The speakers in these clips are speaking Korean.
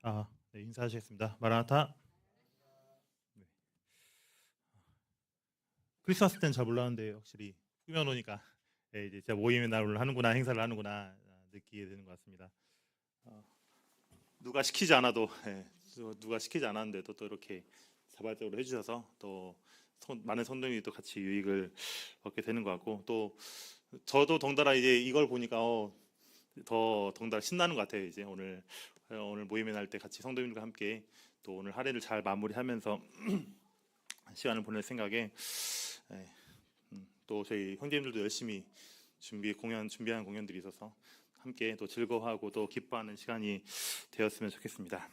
네, 인사하시겠습니다. 마라나타. 네. 크리스마스 때는 잘 몰랐는데 확실히 꾸며놓으니까 이제 진짜 모임의 날을 하는구나, 행사를 하는구나 느끼게 되는 것 같습니다. 어, 누가 시키지 않아도 누가 시키지 않았는데도 또 이렇게 자발적으로 해주셔서 또 많은 성도님이 또 같이 유익을 얻게 되는 것 같고, 또 저도 덩달아 이제 이걸 보니까 더 덩달아 신나는 것 같아요. 이제 오늘 모임의 날 때 같이 성도님들과 함께 또 오늘 할애를 잘 마무리하면서 시간을 보낼 생각에 또 저희 형제님들도 열심히 준비한 공연들이 있어서 함께 또 즐거워하고 또 기뻐하는 시간이 되었으면 좋겠습니다.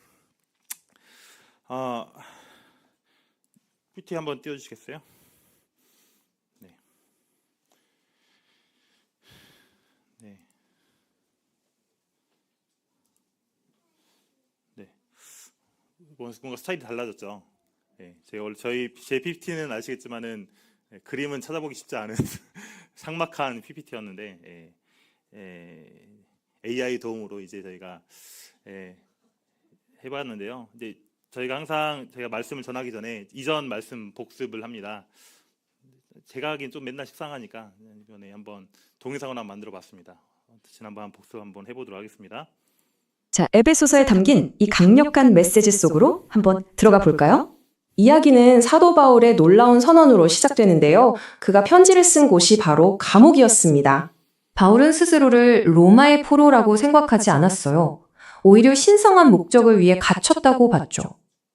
PT 한번 띄워주시겠어요? 네. 네. 네. 뭔가 스타일이 달라졌죠. 네. 제 PPT는 아시겠지만은 그림은 찾아보기 쉽지 않은 삭막한 PPT였는데 AI 도움으로 이제 저희가 해봤는데요. 이제 저희가 항상 제가 말씀을 전하기 전에 이전 말씀 복습을 합니다. 제가 하긴 좀 맨날 식상하니까 이번에 한번 동영상을 한번 만들어봤습니다. 지난번 복습 한번 해보도록 하겠습니다. 자, 에베소서에 담긴 이 강력한 메시지 속으로 한번 들어가 볼까요? 이야기는 사도 바울의 놀라운 선언으로 시작되는데요. 그가 편지를 쓴 곳이 바로 감옥이었습니다. 바울은 스스로를 로마의 포로라고 생각하지 않았어요. 오히려 신성한 목적을 위해 갇혔다고 봤죠.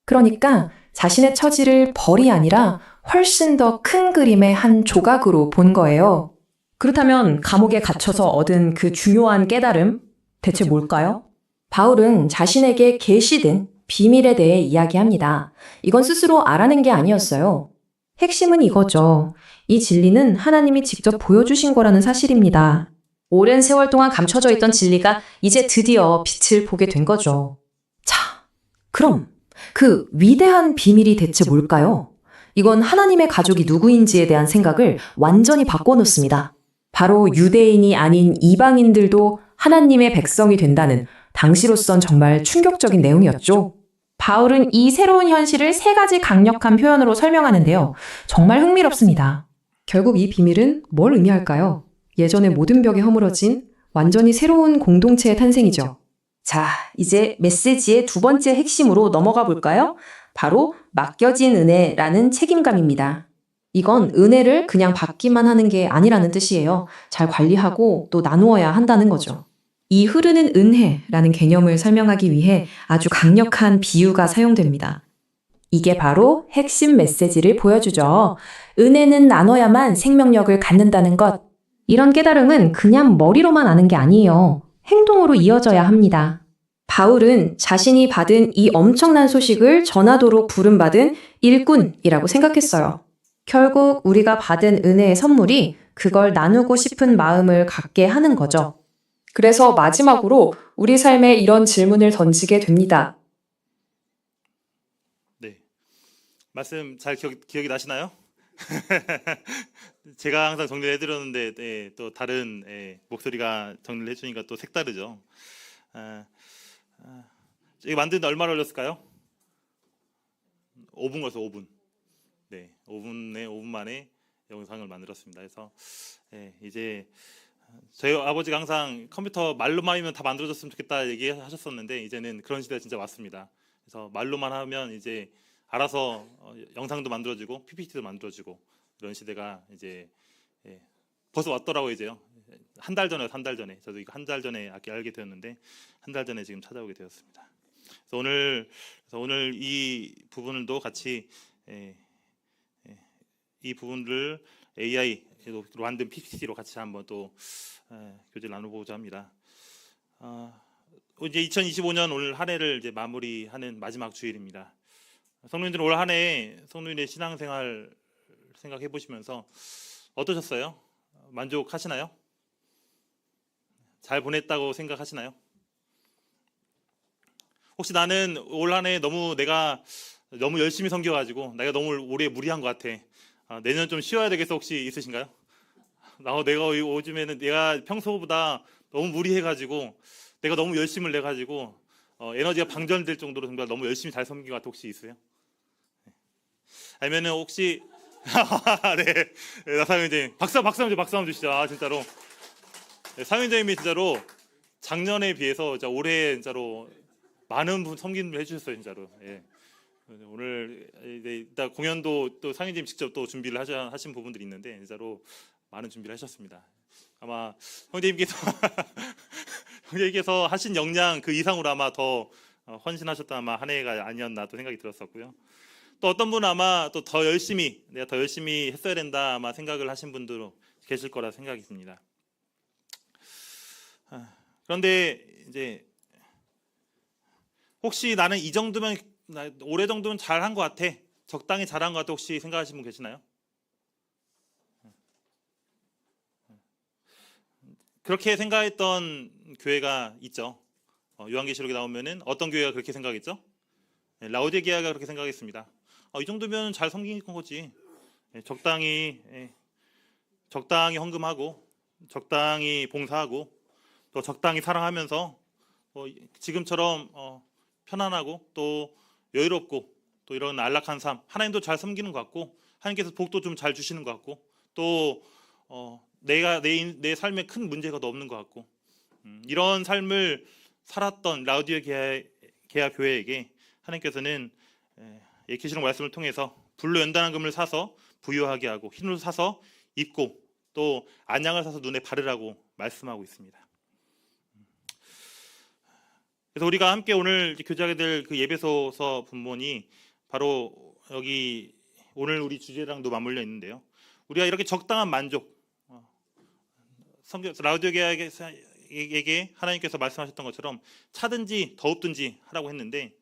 그러니까 자신의 처지를 벌이 아니라 훨씬 더 큰 그림의 한 조각으로 본 거예요. 그렇다면 감옥에 갇혀서 얻은 그 중요한 깨달음, 대체 뭘까요? 바울은 자신에게 계시된 비밀에 대해 이야기합니다. 이건 스스로 알아낸 게 아니었어요. 핵심은 이거죠. 이 진리는 하나님이 직접 보여주신 거라는 사실입니다. 오랜 세월 동안 감춰져 있던 진리가 이제 드디어 빛을 보게 된 거죠. 자, 그럼 그 위대한 비밀이 대체 뭘까요? 이건 하나님의 가족이 누구인지에 대한 생각을 완전히 바꿔놓습니다. 바로 유대인이 아닌 이방인들도 하나님의 백성이 된다는 당시로선 정말 충격적인 내용이었죠. 바울은 이 새로운 현실을 세 가지 강력한 표현으로 설명하는데요. 정말 흥미롭습니다. 결국 이 비밀은 뭘 의미할까요? 예전의 모든 벽이 허물어진 완전히 새로운 공동체의 탄생이죠. 자, 이제 메시지의 두 번째 핵심으로 넘어가 볼까요? 바로 맡겨진 은혜라는 책임감입니다. 이건 은혜를 그냥 받기만 하는 게 아니라는 뜻이에요. 잘 관리하고 또 나누어야 한다는 거죠. 이 흐르는 은혜라는 개념을 설명하기 위해 아주 강력한 비유가 사용됩니다. 이게 바로 핵심 메시지를 보여주죠. 은혜는 나눠야만 생명력을 갖는다는 것. 이런 깨달음은 그냥 머리로만 아는 게 아니에요. 행동으로 이어져야 합니다. 바울은 자신이 받은 이 엄청난 소식을 전하도록 부름받은 일꾼이라고 생각했어요. 결국 우리가 받은 은혜의 선물이 그걸 나누고 싶은 마음을 갖게 하는 거죠. 그래서 마지막으로 우리 삶에 이런 질문을 던지게 됩니다. 네, 말씀 잘 기억이 나시나요? 제가 항상 정리를 해드렸는데 또 다른 목소리가 정리를 해주니까 또 색다르죠. 이거 만드는데 얼마 걸렸을까요? 5분 걸려서 5분. 네, 5분 만에 영상을 만들었습니다. 그래서 이제 저희 아버지가 항상 컴퓨터 말로만 하면 다 만들어졌으면 좋겠다 얘기하셨었는데 이제는 그런 시대가 진짜 왔습니다. 그래서 말로만 하면 이제 알아서 영상도 만들어지고 PPT도 만들어지고 이런 시대가 이제 벌써 왔더라고요. 이제요. 한 달 전에 저도 이거 한 달 전에 알게 되었는데 한 달 전에 지금 찾아오게 되었습니다. 그래서 오늘 이 부분도 같이 이 부분을 AI로 만든 PPT로 같이 한번 또 교제를 나눠보고자 합니다. 이제 2025년 오늘 한 해를 이제 마무리하는 마지막 주일입니다. 성도님들 올 한 해 성도님의 신앙생활 생각해 보시면서 어떠셨어요? 만족하시나요? 잘 보냈다고 생각하시나요? 혹시 나는 올 한 해 내가 너무 열심히 섬겨가지고 내가 너무 올해 무리한 것 같아. 내년 좀 쉬어야 되겠어 혹시 있으신가요? 내가 요즘에는 내가 평소보다 너무 무리해가지고 내가 너무 열심을 내가지고 에너지가 방전될 정도로 정말 너무 열심히 잘 섬긴 것 같아 혹시 있어요? 아니면은 혹시 네, 사회자님 박수 한번 주시죠. 진짜로 사회자님이 진짜로 작년에 비해서 진짜 올해 진짜로 많은 분 섬김을 해주셨어요 진짜로. 예. 오늘 이제 이따 공연도 또 상인님 직접 또 준비를 하신 부분들이 있는데 진짜로 많은 준비를 하셨습니다. 아마 형제님께서 형제님께서 하신 역량 그 이상으로 아마 더 헌신하셨던 아마 한 해가 아니었나 또 생각이 들었었고요. 또 어떤 분은 아마 또 더 열심히 내가 더 열심히 했어야 된다 아마 생각을 하신 분도 계실 거라 생각이 듭니다. 그런데 이제 혹시 나는 이 정도면 올해 정도는 잘한 것 같아, 적당히 잘한 것 같아 혹시 생각하시는 분 계시나요? 그렇게 생각했던 교회가 있죠. 요한계시록에 나오면은 어떤 교회가 그렇게 생각했죠? 라오디게아가 그렇게 생각했습니다. 이 정도면 잘 섬긴 거지. 적당히 헌금하고 적당히 봉사하고 또 적당히 사랑하면서 지금처럼 편안하고 또 여유롭고 또 이런 안락한 삶, 하나님도 잘 섬기는 것 같고 하나님께서 복도 좀 잘 주시는 것 같고 또 내가 내 삶에 큰 문제가 없는 것 같고 이런 삶을 살았던 라우디게아 교회에게 하나님께서는 계시록 말씀을 통해서 불로 연단한 금을 사서 부유하게 하고 흰 옷을 사서 입고 또 안양을 사서 눈에 바르라고 말씀하고 있습니다. 그래서 우리가 함께 오늘 교제하게 될 그 예배소서 본문이 바로 여기 오늘 우리 주제랑도 맞물려 있는데요. 우리가 이렇게 적당한 만족, 라우디게아에게 하나님께서 말씀하셨던 것처럼 차든지 더웁든지 하라고 했는데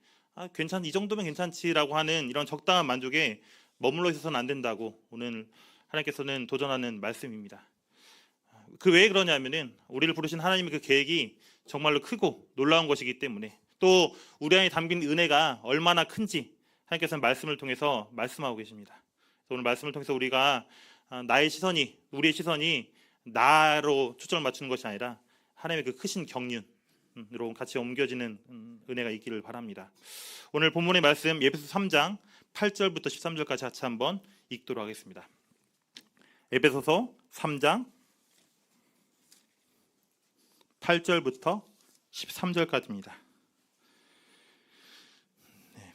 이 정도면 괜찮지라고 하는 이런 적당한 만족에 머물러 있어서는 안 된다고 오늘 하나님께서는 도전하는 말씀입니다. 그 왜 그러냐면은 우리를 부르신 하나님의 그 계획이 정말로 크고 놀라운 것이기 때문에 또 우리 안에 담긴 은혜가 얼마나 큰지 하나님께서는 말씀을 통해서 말씀하고 계십니다. 오늘 말씀을 통해서 우리가 우리의 시선이 나로 초점을 맞추는 것이 아니라 하나님의 그 크신 경륜으로 같이 옮겨지는 은혜가 있기를 바랍니다. 오늘 본문의 말씀 에베소 3장 8절부터 13절까지 같이 한번 읽도록 하겠습니다. 에베소서 3장 8절부터 13절까지입니다.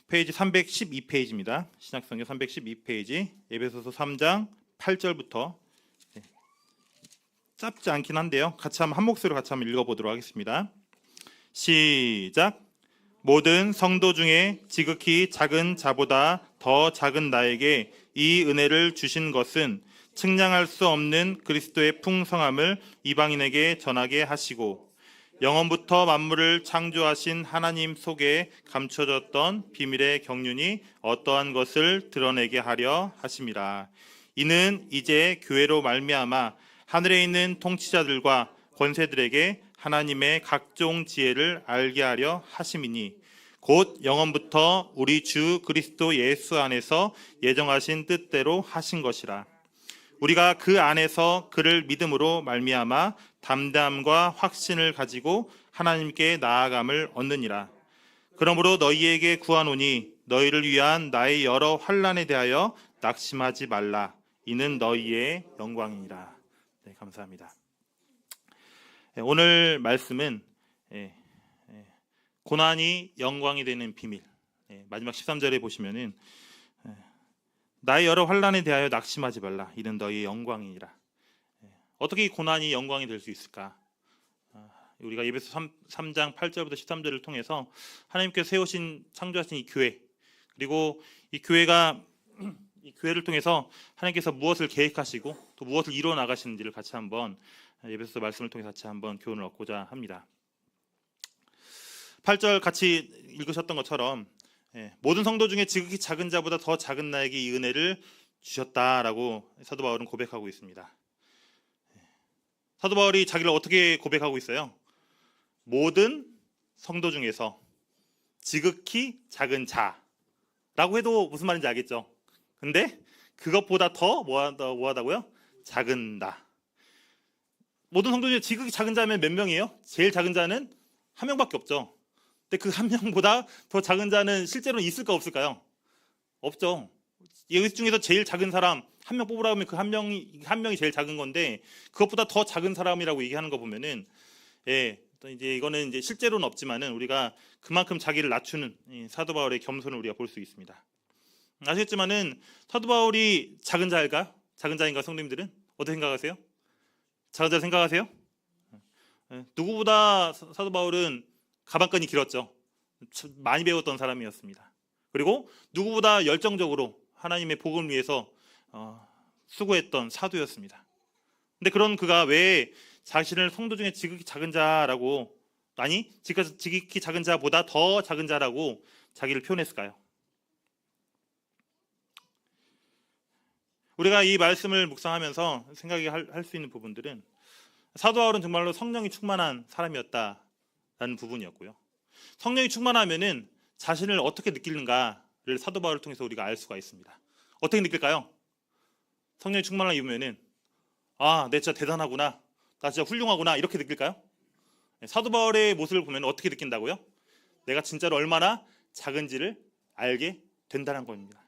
페이지 312페이지입니다. 신약성경 312페이지 에베소서 3장 8절부터 짧지 않긴 한데요. 같이 한번 한 목소리로 같이 한번 읽어보도록 하겠습니다. 시작. 모든 성도 중에 지극히 작은 자보다 더 작은 나에게 이 은혜를 주신 것은 측량할 수 없는 그리스도의 풍성함을 이방인에게 전하게 하시고 영원부터 만물을 창조하신 하나님 속에 감춰졌던 비밀의 경륜이 어떠한 것을 드러내게 하려 하심이라. 이는 이제 교회로 말미암아 하늘에 있는 통치자들과 권세들에게 하나님의 각종 지혜를 알게 하려 하심이니 곧 영원부터 우리 주 그리스도 예수 안에서 예정하신 뜻대로 하신 것이라. 우리가 그 안에서 그를 믿음으로 말미암아 담대함과 확신을 가지고 하나님께 나아감을 얻느니라. 그러므로 너희에게 구하노니 너희를 위한 나의 여러 환난에 대하여 낙심하지 말라. 이는 너희의 영광이니라. 네, 감사합니다. 오늘 말씀은 고난이 영광이 되는 비밀. 마지막 13절에 보시면은 나의 여러 환난에 대하여 낙심하지 말라. 이는 너희의 영광이니라. 어떻게 이 고난이 영광이 될 수 있을까? 우리가 예배소 3장 8절부터 13절을 통해서 하나님께서 세우신 창조하신 이 교회 그리고 이 교회를 통해서 하나님께서 무엇을 계획하시고 또 무엇을 이루어 나가시는지를 같이 한번 예배소 말씀을 통해서 같이 한번 교훈을 얻고자 합니다. 8절 같이 읽으셨던 것처럼 모든 성도 중에 지극히 작은 자보다 더 작은 나에게 이 은혜를 주셨다라고 사도 바울은 고백하고 있습니다. 사도 바울이 자기를 어떻게 고백하고 있어요? 모든 성도 중에서 지극히 작은 자라고 해도 무슨 말인지 알겠죠? 근데 그것보다 더 뭐하다고요? 작은 나. 모든 성도 중에 지극히 작은 자면 몇 명이에요? 제일 작은 자는 한 명밖에 없죠. 근데 그 한 명보다 더 작은 자는 실제로는 있을까 없을까요? 없죠. 여기 중에서 제일 작은 사람 한 명 뽑으라고 하면 그 한 명이 제일 작은 건데 그것보다 더 작은 사람이라고 얘기하는 거 보면은 또 이제 이거는 이제 실제로는 없지만은 우리가 그만큼 자기를 낮추는 이 사도 바울의 겸손을 우리가 볼 수 있습니다. 아시겠지만은 사도 바울이 작은 자일까? 작은 자인가 성도님들은 어떻게 생각하세요? 작은 자 생각하세요? 누구보다 사도 바울은 가방끈이 길었죠. 많이 배웠던 사람이었습니다. 그리고 누구보다 열정적으로 하나님의 복음을 위해서 수고했던 사도였습니다. 근데 그런 그가 왜 자신을 성도 중에 지극히 작은 자라고, 아니 지극히 작은 자보다 더 작은 자라고 자기를 표현했을까요? 우리가 이 말씀을 묵상하면서 생각이 할 수 있는 부분들은 사도 바울은 정말로 성령이 충만한 사람이었다라는 부분이었고요. 성령이 충만하면은 자신을 어떻게 느끼는가를 사도 바울을 통해서 우리가 알 수가 있습니다. 어떻게 느낄까요? 성령이 충만한 이유면은 내 진짜 대단하구나, 나 진짜 훌륭하구나 이렇게 느낄까요? 사도 바울의 모습을 보면 어떻게 느낀다고요? 내가 진짜로 얼마나 작은지를 알게 된다는 겁니다.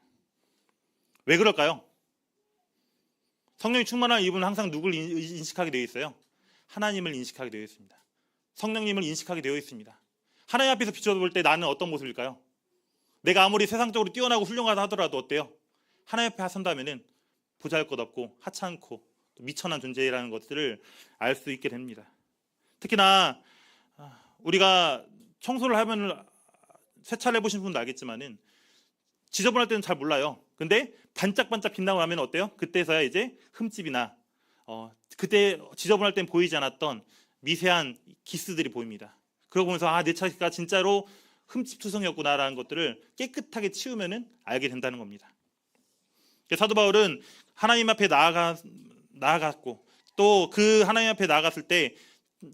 왜 그럴까요? 성령이 충만한 이분은 항상 누굴 인식하게 되어 있어요? 하나님을 인식하게 되어 있습니다. 성령님을 인식하게 되어 있습니다. 하나님 앞에서 비춰볼 때 나는 어떤 모습일까요? 내가 아무리 세상적으로 뛰어나고 훌륭하다 하더라도 어때요? 하나님 앞에 선다면은 보잘것없고 하찮고 미천한 존재라는 것들을 알 수 있게 됩니다. 특히나 우리가 청소를 하면 세차를 해보신 분도 알겠지만은 지저분할 때는 잘 몰라요. 근데 반짝반짝 빛나고 나면 어때요? 그때서야 이제 흠집이나 그때 지저분할 땐 보이지 않았던 미세한 기스들이 보입니다. 그러고 보면서 내 차가 진짜로 흠집투성이었구나라는 것들을 깨끗하게 치우면은 알게 된다는 겁니다. 사도 바울은 하나님 앞에 나아갔고 또 그 하나님 앞에 나아갔을 때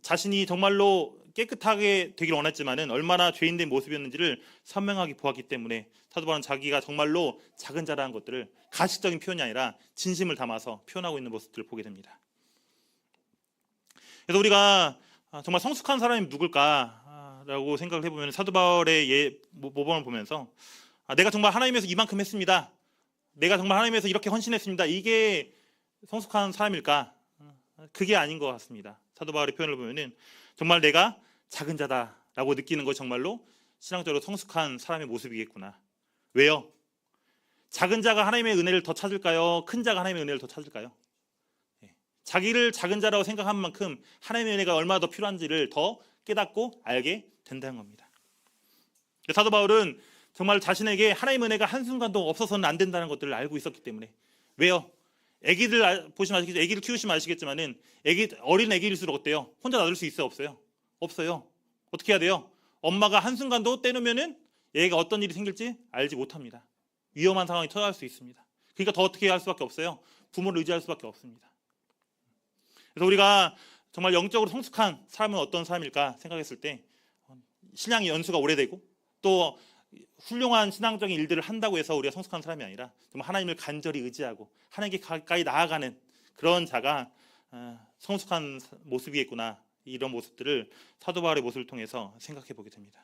자신이 정말로 깨끗하게 되길 원했지만은 얼마나 죄인된 모습이었는지를 선명하게 보았기 때문에 사도 바울은 자기가 정말로 작은 자라는 것들을 가식적인 표현이 아니라 진심을 담아서 표현하고 있는 모습들을 보게 됩니다. 그래서 우리가 정말 성숙한 사람이 누굴까라고 생각을 해보면 사도 바울의 모범을 보면서 내가 정말 하나님에서 이만큼 했습니다, 내가 정말 하나님에서 이렇게 헌신했습니다, 이게 성숙한 사람일까? 그게 아닌 것 같습니다. 사도 바울의 표현을 보면은 정말 내가 작은 자다라고 느끼는 것이 정말로 신앙적으로 성숙한 사람의 모습이겠구나. 왜요? 작은 자가 하나님의 은혜를 더 찾을까요? 큰 자가 하나님의 은혜를 더 찾을까요? 자기를 작은 자라고 생각한 만큼 하나님의 은혜가 얼마나 더 필요한지를 더 깨닫고 알게 된다는 겁니다. 사도 바울은 정말 자신에게 하나님의 은혜가 한순간도 없어서는 안 된다는 것들을 알고 있었기 때문에. 왜요? 애기들 보시면 아시겠죠? 애기를 키우시면 아시겠지만은 어린 애기일수록 어때요? 혼자 놔둘 수 있어요, 없어요? 없어요. 어떻게 해야 돼요? 엄마가 한순간도 떼놓으면은 얘가 어떤 일이 생길지 알지 못합니다. 위험한 상황이 터질 수 있습니다. 그러니까 더 어떻게 할 수밖에 없어요? 부모를 의지할 수밖에 없습니다. 그래서 우리가 정말 영적으로 성숙한 사람은 어떤 사람일까 생각했을 때 신앙의 연수가 오래되고 또 훌륭한 신앙적인 일들을 한다고 해서 우리가 성숙한 사람이 아니라 정말 하나님을 간절히 의지하고 하나님께 가까이 나아가는 그런 자가 성숙한 모습이겠구나, 이런 모습들을 사도 바울의 모습을 통해서 생각해 보게 됩니다.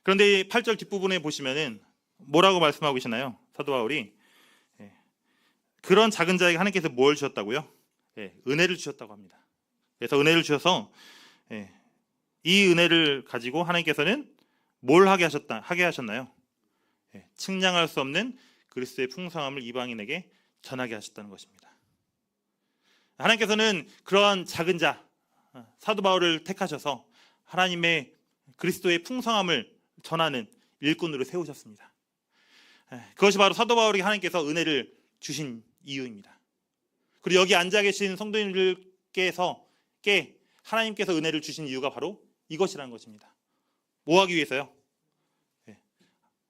그런데 8절 뒷부분에 보시면은 뭐라고 말씀하고 계시나요? 사도 바울이 그런 작은 자에게 하나님께서 뭘 주셨다고요? 은혜를 주셨다고 합니다. 그래서 은혜를 주셔서 이 은혜를 가지고 하나님께서는 뭘 하게 하셨나요? 측량할 수 없는 그리스도의 풍성함을 이방인에게 전하게 하셨다는 것입니다. 하나님께서는 그러한 작은 자 사도 바울을 택하셔서 하나님의 그리스도의 풍성함을 전하는 일꾼으로 세우셨습니다. 그것이 바로 사도 바울에게 하나님께서 은혜를 주신 이유입니다. 그리고 여기 앉아 계신 성도님들께 하나님께서 은혜를 주신 이유가 바로 이것이라는 것입니다. 뭐 하기 위해서요?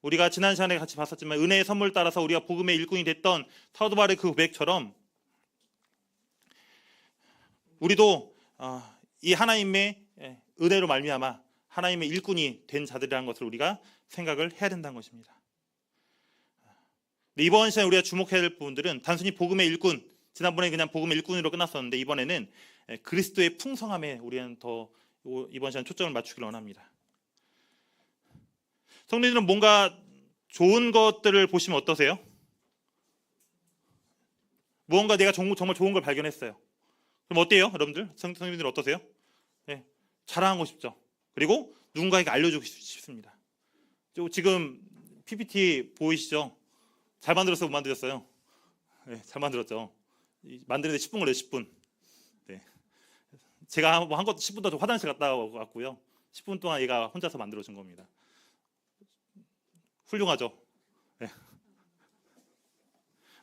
우리가 지난 시간에 같이 봤었지만 은혜의 선물 따라서 우리가 복음의 일꾼이 됐던 사도 바울의 그 고백처럼 우리도 이 하나님의 은혜로 말미암아 하나님의 일꾼이 된 자들이라는 것을 우리가 생각을 해야 된다는 것입니다. 이번 시간에 우리가 주목해야 될 부분들은 단순히 복음의 일꾼, 지난번에 그냥 복음의 일꾼으로 끝났었는데 이번에는 그리스도의 풍성함에 우리는 더 이번 시간 초점을 맞추기를 원합니다. 성도님들은 뭔가 좋은 것들을 보시면 어떠세요? 무언가 내가 정말 좋은 걸 발견했어요. 그럼 어때요, 여러분들? 성도님들 어떠세요? 네, 자랑하고 싶죠. 그리고 누군가에게 알려주고 싶습니다. 지금 PPT 보이시죠? 잘 만들었어요, 못 만들었어요? 네, 잘 만들었죠. 만드는데 10분 걸려요, 10분. 네. 제가 한 것도 10분 더 화장실 갔다 왔고요. 10분 동안 얘가 혼자서 만들어준 겁니다. 훌륭하죠. 네.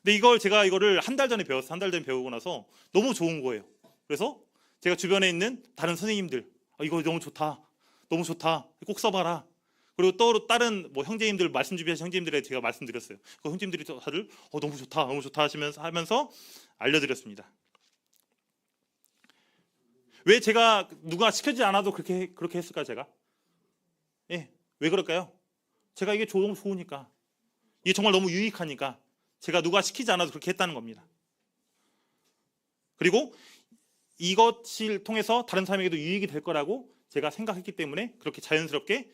근데 제가 이거를 한 달 전에 배웠어요. 한 달 전에 배우고 나서 너무 좋은 거예요. 그래서 제가 주변에 있는 다른 선생님들, 이거 너무 좋다, 너무 좋다, 꼭 써봐라. 그리고 또 다른 뭐 형제님들 말씀 준비하신 형제님들에 제가 말씀드렸어요. 그 형제님들이 다들 너무 좋다, 너무 좋다 하면서 알려드렸습니다. 왜 제가 누가 시켜주지 않아도 그렇게 했을까 제가? 예, 왜 그럴까요? 제가 이게 너무 좋으니까, 이게 정말 너무 유익하니까 제가 누가 시키지 않아도 그렇게 했다는 겁니다. 그리고 이것을 통해서 다른 사람에게도 유익이 될 거라고 제가 생각했기 때문에 그렇게 자연스럽게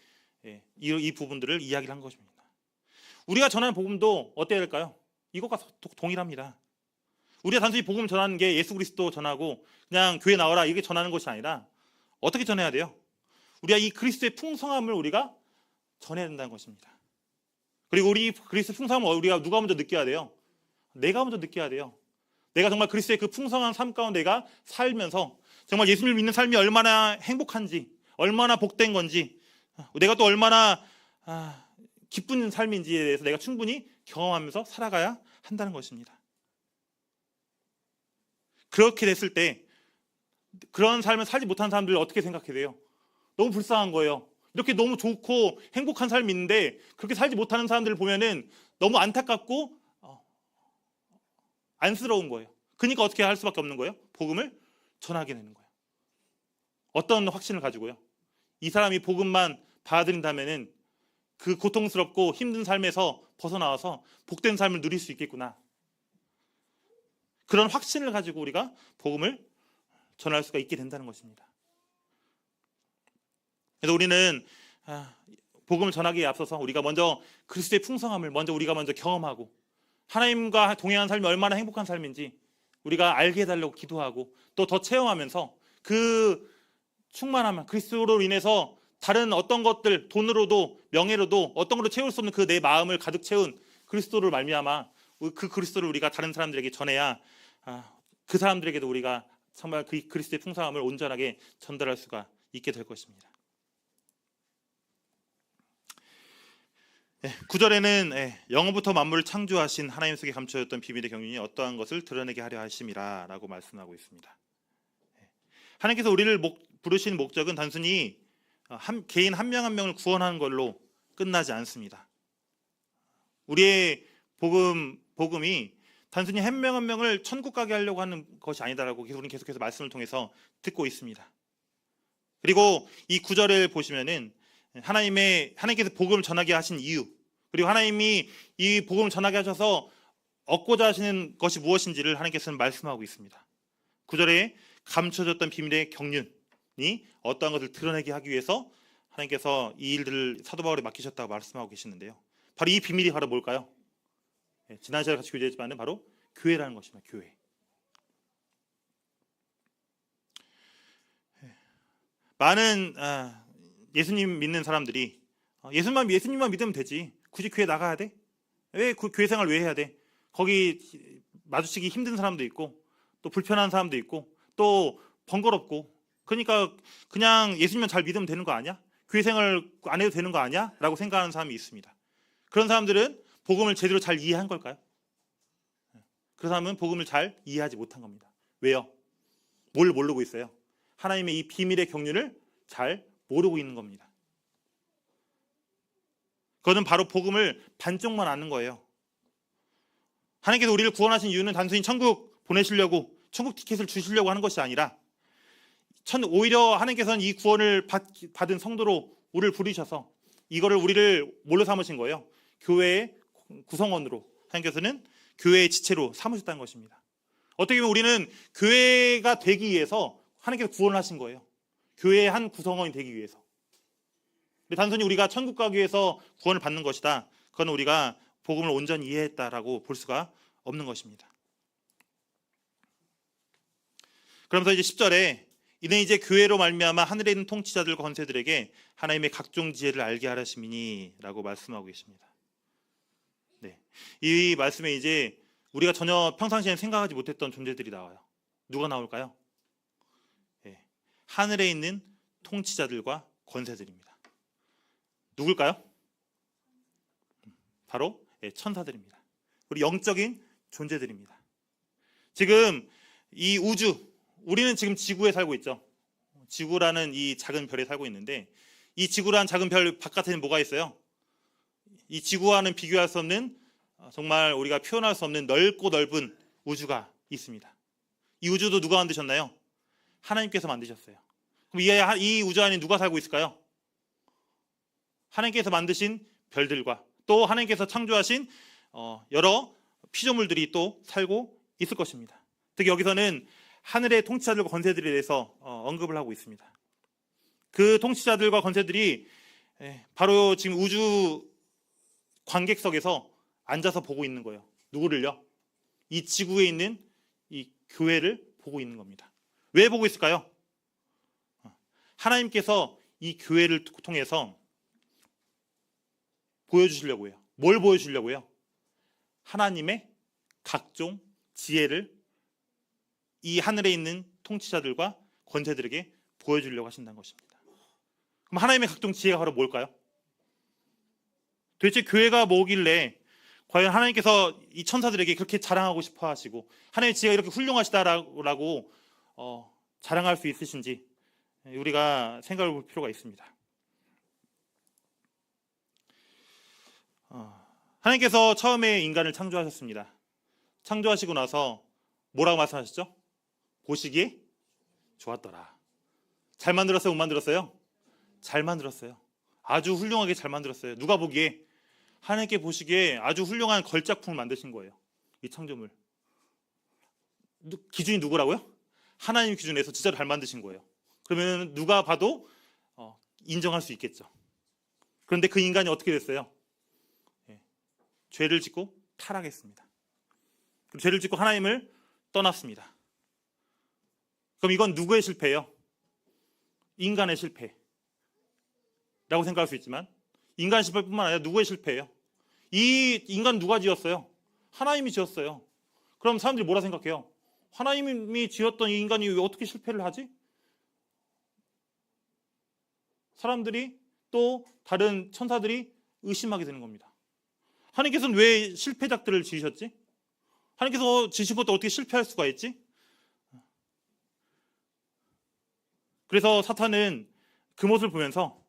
이 부분들을 이야기를 한 것입니다. 우리가 전하는 복음도 어때야 될까요? 이것과 동일합니다. 우리가 단순히 복음 전하는 게 예수 그리스도 전하고 그냥 교회 나와라 이렇게 전하는 것이 아니라 어떻게 전해야 돼요? 우리가 이 그리스도의 풍성함을 우리가 전해야 된다는 것입니다. 그리고 우리 그리스도의 풍성함을 우리가 누가 먼저 느껴야 돼요? 내가 먼저 느껴야 돼요. 내가 정말 그리스도의 그 풍성한 삶 가운데 내가 살면서 정말 예수님을 믿는 삶이 얼마나 행복한지, 얼마나 복된 건지, 내가 또 얼마나 기쁜 삶인지에 대해서 내가 충분히 경험하면서 살아가야 한다는 것입니다. 그렇게 됐을 때 그런 삶을 살지 못한 사람들 어떻게 생각해야 돼요? 너무 불쌍한 거예요. 이렇게 너무 좋고 행복한 삶이 있는데 그렇게 살지 못하는 사람들을 보면은 너무 안타깝고 안쓰러운 거예요. 그러니까 어떻게 할 수밖에 없는 거예요? 복음을 전하게 되는 거예요. 어떤 확신을 가지고요? 이 사람이 복음만 받아들인다면은 그 고통스럽고 힘든 삶에서 벗어나와서 복된 삶을 누릴 수 있겠구나. 그런 확신을 가지고 우리가 복음을 전할 수가 있게 된다는 것입니다. 그래서 우리는 복음을 전하기에 앞서서 우리가 먼저 그리스도의 풍성함을 우리가 먼저 경험하고 하나님과 동행한 삶이 얼마나 행복한 삶인지 우리가 알게 해달라고 기도하고 또 더 체험하면서 그 충만함을 그리스도로 인해서 다른 어떤 것들, 돈으로도 명예로도 어떤 걸로 채울 수 없는 그 내 마음을 가득 채운 그리스도를 말미암아 그 그리스도를 우리가 다른 사람들에게 전해야 그 사람들에게도 우리가 정말 그 그리스도의 풍성함을 온전하게 전달할 수가 있게 될 것입니다. 9절에는 영어부터 만물을 창조하신 하나님 속에 감춰졌던 비밀의 경륜이 어떠한 것을 드러내게 하려 하심이라 라고 말씀하고 있습니다. 하나님께서 우리를 부르신 목적은 단순히 개인 한 명 한 명을 구원하는 걸로 끝나지 않습니다. 우리의 복음이 단순히 한 명 한 명을 천국 가게 하려고 하는 것이 아니다라고 우리는 계속해서 말씀을 통해서 듣고 있습니다. 그리고 이 9절을 보시면은 하나님께서 복음을 전하게 하신 이유, 그리고 하나님이 이 복음을 전하게 하셔서 얻고자 하시는 것이 무엇인지를 하나님께서는 말씀하고 있습니다. 9절에 감춰졌던 비밀의 경륜이 어떠한 것을 드러내게 하기 위해서 하나님께서 이 일들을 사도 바울에 맡기셨다고 말씀하고 계시는데요. 바로 이 비밀이 바로 뭘까요? 지난 시간에 같이 교제했지만 바로 교회라는 것입니다. 교회. 많은 예수님 믿는 사람들이 예수님만 믿으면 되지. 굳이 교회 나가야 돼? 왜 교회 생활 왜 해야 돼? 거기 마주치기 힘든 사람도 있고 또 불편한 사람도 있고 또 번거롭고 그러니까 그냥 예수님만 잘 믿으면 되는 거 아니야? 교회 생활 안 해도 되는 거 아니야? 라고 생각하는 사람이 있습니다. 그런 사람들은 복음을 제대로 잘 이해한 걸까요? 그 사람은 복음을 잘 이해하지 못한 겁니다. 왜요? 뭘 모르고 있어요? 하나님의 이 비밀의 경륜을 잘 모르고 있는 겁니다. 그것은 바로 복음을 반쪽만 아는 거예요. 하나님께서 우리를 구원하신 이유는 단순히 천국 보내시려고 천국 티켓을 주시려고 하는 것이 아니라 오히려 하나님께서는 이 구원을 받은 성도로 우리를 부르셔서 우리를 뭘로 삼으신 거예요? 교회의 구성원으로 하나님께서는 교회의 지체로 삼으셨다는 것입니다. 어떻게 보면 우리는 교회가 되기 위해서 하나님께서 구원을 하신 거예요. 교회의 한 구성원이 되기 위해서. 근데 단순히 우리가 천국 가기 위해서 구원을 받는 것이다. 그건 우리가 복음을 온전히 이해했다라고 볼 수가 없는 것입니다. 그러면서 이제 10절에 이는 이제 교회로 말미암아 하늘에 있는 통치자들과 권세들에게 하나님의 각종 지혜를 알게 하려심이니라고 말씀하고 계십니다. 네, 이 말씀에 이제 우리가 전혀 평상시에 생각하지 못했던 존재들이 나와요. 누가 나올까요? 네, 하늘에 있는 통치자들과 권세들입니다. 누굴까요? 바로 천사들입니다. 우리 영적인 존재들입니다. 지금 이 우주, 우리는 지금 지구에 살고 있죠. 지구라는 이 작은 별에 살고 있는데 이 지구라는 작은 별 바깥에는 뭐가 있어요? 이 지구와는 비교할 수 없는, 정말 우리가 표현할 수 없는 넓고 넓은 우주가 있습니다. 이 우주도 누가 만드셨나요? 하나님께서 만드셨어요. 그럼 이 우주 안에 누가 살고 있을까요? 하나님께서 만드신 별들과 또 하나님께서 창조하신 여러 피조물들이 또 살고 있을 것입니다. 특히 여기서는 하늘의 통치자들과 권세들에 대해서 언급을 하고 있습니다. 그 통치자들과 권세들이 바로 지금 우주 관객석에서 앉아서 보고 있는 거예요. 누구를요? 이 지구에 있는 이 교회를 보고 있는 겁니다. 왜 보고 있을까요? 하나님께서 이 교회를 통해서 보여주시려고 해요. 뭘 보여주시려고요? 하나님의 각종 지혜를 이 하늘에 있는 통치자들과 권세들에게 보여주려고 하신다는 것입니다. 그럼 하나님의 각종 지혜가 바로 뭘까요? 도대체 교회가 뭐길래 과연 하나님께서 이 천사들에게 그렇게 자랑하고 싶어 하시고 하나님의 지혜가 이렇게 훌륭하시다라고 자랑할 수 있으신지 우리가 생각해 볼 필요가 있습니다. 하나님께서 처음에 인간을 창조하셨습니다. 창조하시고 나서 뭐라고 말씀하셨죠? 보시기에 좋았더라. 잘 만들었어요? 못 만들었어요? 잘 만들었어요. 아주 훌륭하게 잘 만들었어요. 누가 보기에? 하나님께 보시기에 아주 훌륭한 걸작품을 만드신 거예요. 이 창조물. 기준이 누구라고요? 하나님 기준에서 진짜 잘 만드신 거예요. 그러면 누가 봐도 인정할 수 있겠죠. 그런데 그 인간이 어떻게 됐어요? 죄를 짓고 타락했습니다. 죄를 짓고 하나님을 떠났습니다. 그럼 이건 누구의 실패예요? 인간의 실패라고 생각할 수 있지만 인간 실패뿐만 아니라 누구의 실패예요? 이 인간 누가 지었어요? 하나님이 지었어요. 그럼 사람들이 뭐라 생각해요? 하나님이 지었던 이 인간이 왜 어떻게 실패를 하지? 사람들이 또 다른 천사들이 의심하게 되는 겁니다. 하나님께서는 왜 실패작들을 지으셨지? 하나님께서 지으신 것도 어떻게 실패할 수가 있지? 그래서 사탄은 그 모습을 보면서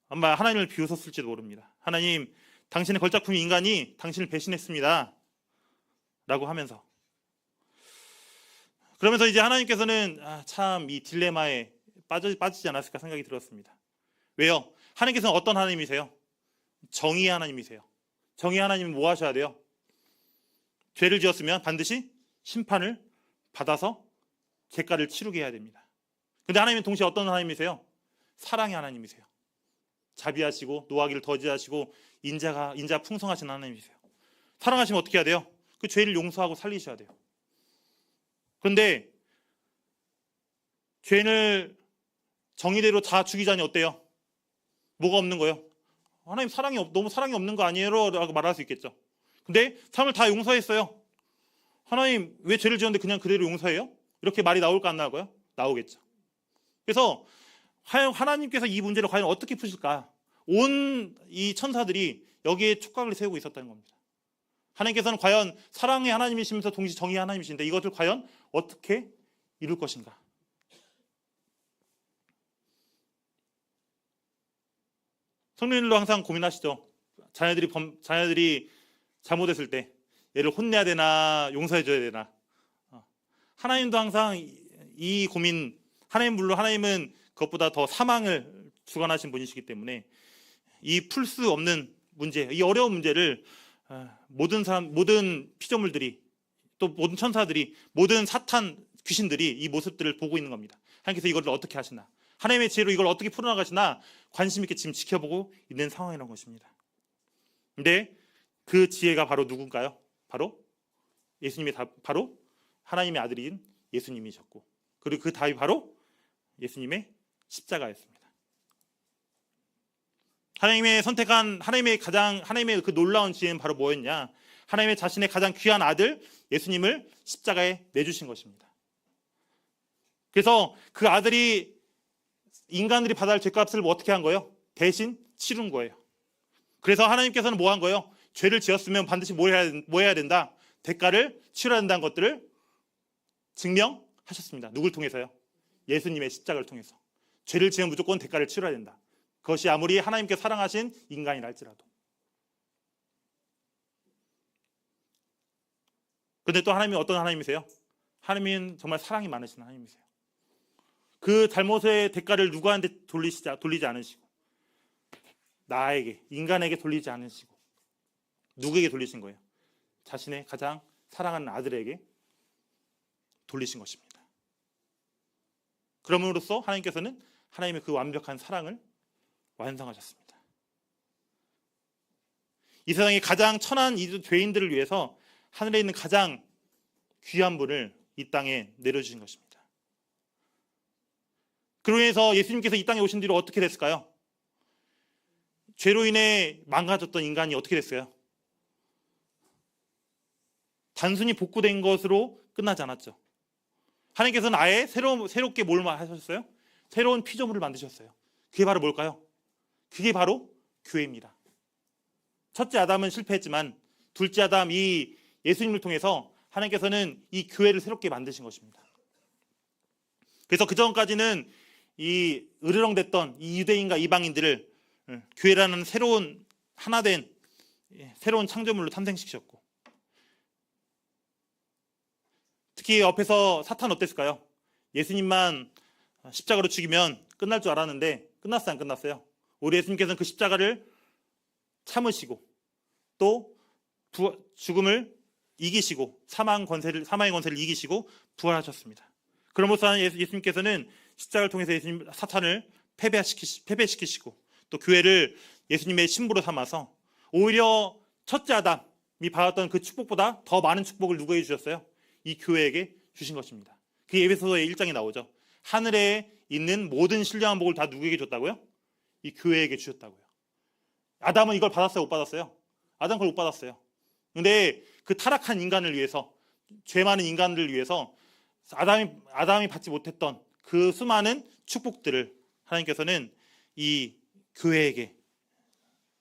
아마 하나님을 비웃었을지도 모릅니다. 하나님, 당신의 걸작품인 인간이 당신을 배신했습니다. 라고 하면서. 그러면서 이제 하나님께서는 참 이 딜레마에 빠지지 않았을까 생각이 들었습니다. 왜요? 하나님께서는 어떤 하나님이세요? 정의의 하나님이세요. 정의의 하나님은 뭐 하셔야 돼요? 죄를 지었으면 반드시 심판을 받아서 대가를 치르게 해야 됩니다. 근데 하나님은 동시에 어떤 하나님이세요? 사랑의 하나님이세요. 자비하시고 노하기를 더디하시고 인자 풍성하신 하나님이세요. 사랑하시면 어떻게 해야 돼요? 그 죄를 용서하고 살리셔야 돼요. 그런데 죄인을 정의대로 다 죽이자니 어때요? 뭐가 없는 거예요? 하나님 너무 사랑이 없는 거 아니에요? 라고 말할 수 있겠죠. 근데 사람을 다 용서했어요. 하나님 왜 죄를 지었는데 그냥 그대로 용서해요? 이렇게 말이 나올까 안 나올까요? 나오겠죠. 그래서 하나님께서 이 문제를 과연 어떻게 푸실까? 온 이 천사들이 여기에 촉각을 세우고 있었다는 겁니다. 하나님께서는 과연 사랑의 하나님이시면서 동시에 정의의 하나님이신데 이것을 과연 어떻게 이룰 것인가? 성령님도 항상 고민하시죠. 자녀들이 잘못했을 때 얘를 혼내야 되나 용서해줘야 되나. 하나님도 항상 이 고민, 물론 하나님은 그것보다 더 사망을 주관하신 분이시기 때문에 이 풀 수 없는 문제, 이 어려운 문제를 모든 피조물들이 또 모든 천사들이 모든 사탄 귀신들이 이 모습들을 보고 있는 겁니다. 하나님께서 이걸 어떻게 하시나? 하나님의 지혜로 이걸 어떻게 풀어나가시나 관심 있게 지금 지켜보고 있는 상황이라는 것입니다. 근데 그 지혜가 바로 누군가요? 바로 예수님의 바로 하나님의 아들인 예수님이셨고, 그리고 그 답이 바로 예수님의 십자가였습니다. 하나님의 선택한 하나님의 그 놀라운 지혜는 바로 뭐였냐? 하나님의 자신의 가장 귀한 아들 예수님을 십자가에 내주신 것입니다. 그래서 그 아들이 인간들이 받아야 할 죄값을 어떻게 한 거예요? 대신 치른 거예요. 그래서 하나님께서는 뭐 한 거예요? 죄를 지었으면 반드시 뭐 해야 된다? 대가를 치러야 된다는 것들을 증명하셨습니다. 누굴 통해서요? 예수님의 십자가를 통해서. 죄를 지으면 무조건 대가를 치러야 된다. 그것이 아무리 하나님께 사랑하신 인간이라 할지라도. 그런데 또 하나님이 어떤 하나님이세요? 하나님은 정말 사랑이 많으신 하나님이세요. 그 잘못의 대가를 누구한테 돌리지 않으시고, 나에게, 인간에게 돌리지 않으시고, 누구에게 돌리신 거예요? 자신의 가장 사랑하는 아들에게 돌리신 것입니다. 그럼으로써 하나님께서는 하나님의 그 완벽한 사랑을 완성하셨습니다. 이 세상에 가장 천한 이 죄인들을 위해서 하늘에 있는 가장 귀한 분을 이 땅에 내려주신 것입니다. 그로 인해서 예수님께서 이 땅에 오신 뒤로 어떻게 됐을까요? 죄로 인해 망가졌던 인간이 어떻게 됐어요? 단순히 복구된 것으로 끝나지 않았죠. 하나님께서는 아예 새롭게 뭘 하셨어요? 새로운 피조물을 만드셨어요. 그게 바로 뭘까요? 그게 바로 교회입니다. 첫째 아담은 실패했지만 둘째 아담 이 예수님을 통해서 하나님께서는 이 교회를 새롭게 만드신 것입니다. 그래서 그전까지는 이 으르렁댔던 이 유대인과 이방인들을 교회라는 새로운 하나된 새로운 창조물로 탄생시키셨고, 특히 옆에서 사탄 어땠을까요? 예수님만 십자가로 죽이면 끝날 줄 알았는데 끝났어요, 안 끝났어요? 우리 예수님께서는 그 십자가를 참으시고 또 죽음을 이기시고 사망의 권세를 이기시고 부활하셨습니다. 그럼으로써 예수님께서는 십자가를 통해서 사탄을 패배시키시고 또 교회를 예수님의 신부로 삼아서 오히려 첫째 아담이 받았던 그 축복보다 더 많은 축복을 누구에게 주셨어요? 이 교회에게 주신 것입니다. 그 에베소서의 1장에 나오죠. 하늘에 있는 모든 신령한 복을 다 누구에게 줬다고요? 이 교회에게 주셨다고요. 아담은 이걸 받았어요? 못 받았어요? 아담 그걸 못 받았어요. 근데 그 타락한 인간을 위해서, 죄 많은 인간들을 위해서 아담이 받지 못했던 그 수많은 축복들을 하나님께서는 이 교회에게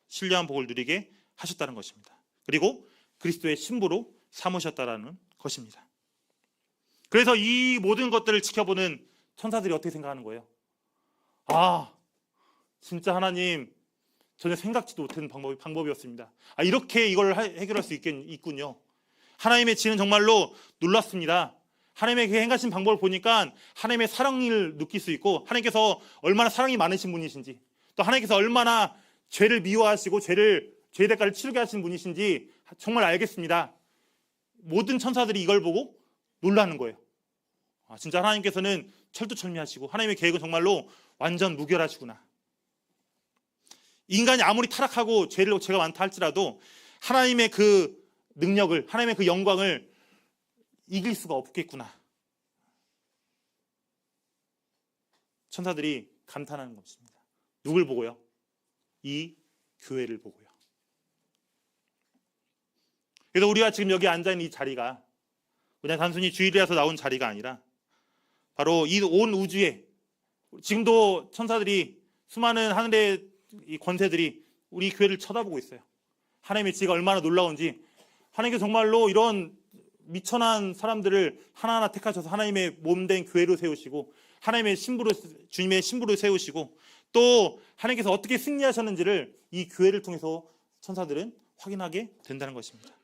신령한 복을 누리게 하셨다는 것입니다. 그리고 그리스도의 신부로 삼으셨다라는 것입니다. 그래서 이 모든 것들을 지켜보는 천사들이 어떻게 생각하는 거예요? 아, 진짜 하나님 전혀 생각지도 못한 방법이었습니다. 이렇게 이걸 해결할 수 있군요. 하나님의 지혜는 정말로 놀랍습니다. 하나님의 그 행하신 방법을 보니까 하나님의 사랑을 느낄 수 있고, 하나님께서 얼마나 사랑이 많으신 분이신지, 또 하나님께서 얼마나 죄를 미워하시고 죄의 대가를 치르게 하신 분이신지 정말 알겠습니다. 모든 천사들이 이걸 보고 놀라는 거예요. 진짜 하나님께서는 철두철미하시고 하나님의 계획은 정말로 완전 무결하시구나. 인간이 아무리 타락하고 죄가 많다 할지라도 하나님의 그 능력을, 하나님의 그 영광을 이길 수가 없겠구나. 천사들이 감탄하는 것입니다. 누굴 보고요? 이 교회를 보고요. 그래서 우리가 지금 여기 앉아있는 이 자리가 그냥 단순히 주일이라서 나온 자리가 아니라 바로 이 온 우주에 지금도 천사들이, 수많은 하늘의 이 권세들이 우리 교회를 쳐다보고 있어요. 하나님의 지혜가 얼마나 놀라운지, 하나님께서 정말로 이런 미천한 사람들을 하나하나 택하셔서 하나님의 몸된 교회로 세우시고 하나님의 주님의 신부로 세우시고 또 하나님께서 어떻게 승리하셨는지를 이 교회를 통해서 천사들은 확인하게 된다는 것입니다.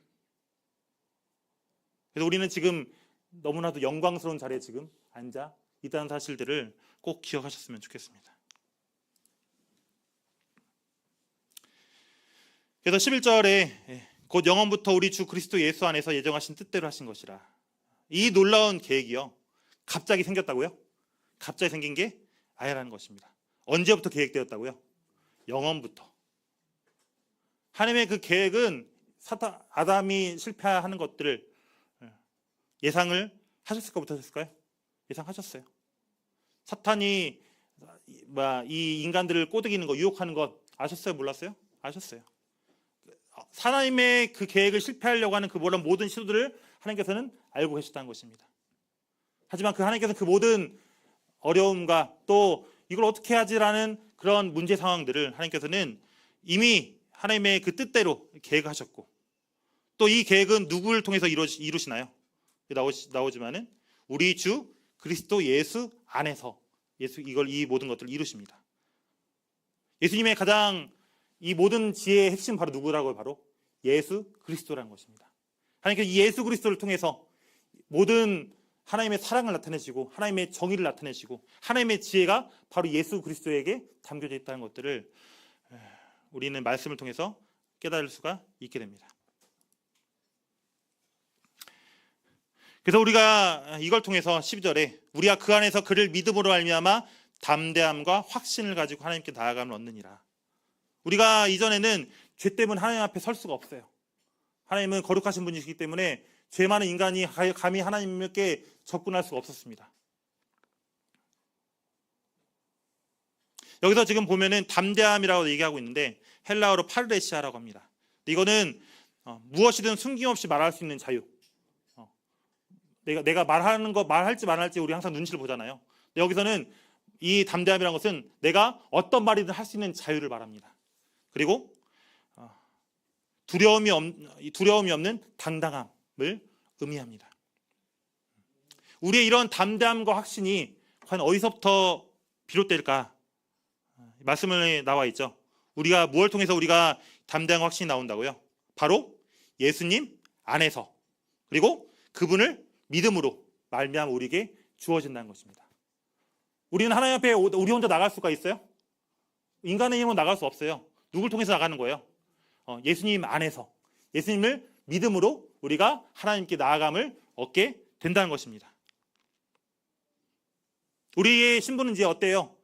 그래서 우리는 지금 너무나도 영광스러운 자리에 지금 앉아 있다는 사실들을 꼭 기억하셨으면 좋겠습니다. 그래서 11절에 곧 영원부터 우리 주 그리스도 예수 안에서 예정하신 뜻대로 하신 것이라. 이 놀라운 계획이요, 갑자기 생겼다고요? 갑자기 생긴 게 아니라는 것입니다. 언제부터 계획되었다고요? 영원부터. 하나님의 그 계획은 아담이 실패하는 것들을 예상을 하셨을까 못하셨을까요? 예상하셨어요. 사탄이 이 인간들을 꼬드기는 거, 유혹하는 것 아셨어요? 몰랐어요? 아셨어요. 하나님의 그 계획을 실패하려고 하는 그 모든 시도들을 하나님께서는 알고 계셨다는 것입니다. 하지만 그 하나님께서는 그 모든 어려움과 또 이걸 어떻게 하지라는 그런 문제 상황들을 하나님께서는 이미 하나님의 그 뜻대로 계획하셨고, 또 이 계획은 누구를 통해서 이루시나요? 나오지만은 우리 주 그리스도 예수 안에서 이 모든 것들을 이루십니다. 예수님의 가장 이 모든 지혜의 핵심 바로 누구라고요? 바로 예수 그리스도라는 것입니다. 하나님께서 이 예수 그리스도를 통해서 모든 하나님의 사랑을 나타내시고 하나님의 정의를 나타내시고 하나님의 지혜가 바로 예수 그리스도에게 담겨져 있다는 것들을 우리는 말씀을 통해서 깨달을 수가 있게 됩니다. 그래서 우리가 이걸 통해서 12절에 우리가 그 안에서 그를 믿음으로 말미암아 담대함과 확신을 가지고 하나님께 나아감을 얻느니라. 우리가 이전에는 죄 때문에 하나님 앞에 설 수가 없어요. 하나님은 거룩하신 분이시기 때문에 죄 많은 인간이 감히 하나님께 접근할 수가 없었습니다. 여기서 지금 보면은 담대함이라고 얘기하고 있는데 헬라어로 파르레시아라고 합니다. 이거는 무엇이든 숨김없이 말할 수 있는 자유. 내가 말하는 거 말할지 말할지 우리 항상 눈치를 보잖아요. 여기서는 이 담대함이라는 것은 내가 어떤 말이든 할 수 있는 자유를 말합니다. 그리고 두려움이 없는 당당함을 의미합니다. 우리의 이런 담대함과 확신이 과연 어디서부터 비롯될까? 말씀에 나와 있죠. 우리가 무엇을 통해서 우리가 담대함과 확신이 나온다고요? 바로 예수님 안에서, 그리고 그분을 믿음으로 말미암아 우리에게 주어진다는 것입니다. 우리는 하나님 앞에 우리 혼자 나갈 수가 있어요? 인간의 힘으로 나갈 수 없어요. 누굴 통해서 나가는 거예요? 예수님 안에서, 예수님을 믿음으로 우리가 하나님께 나아감을 얻게 된다는 것입니다. 우리의 신분은 이제 어때요?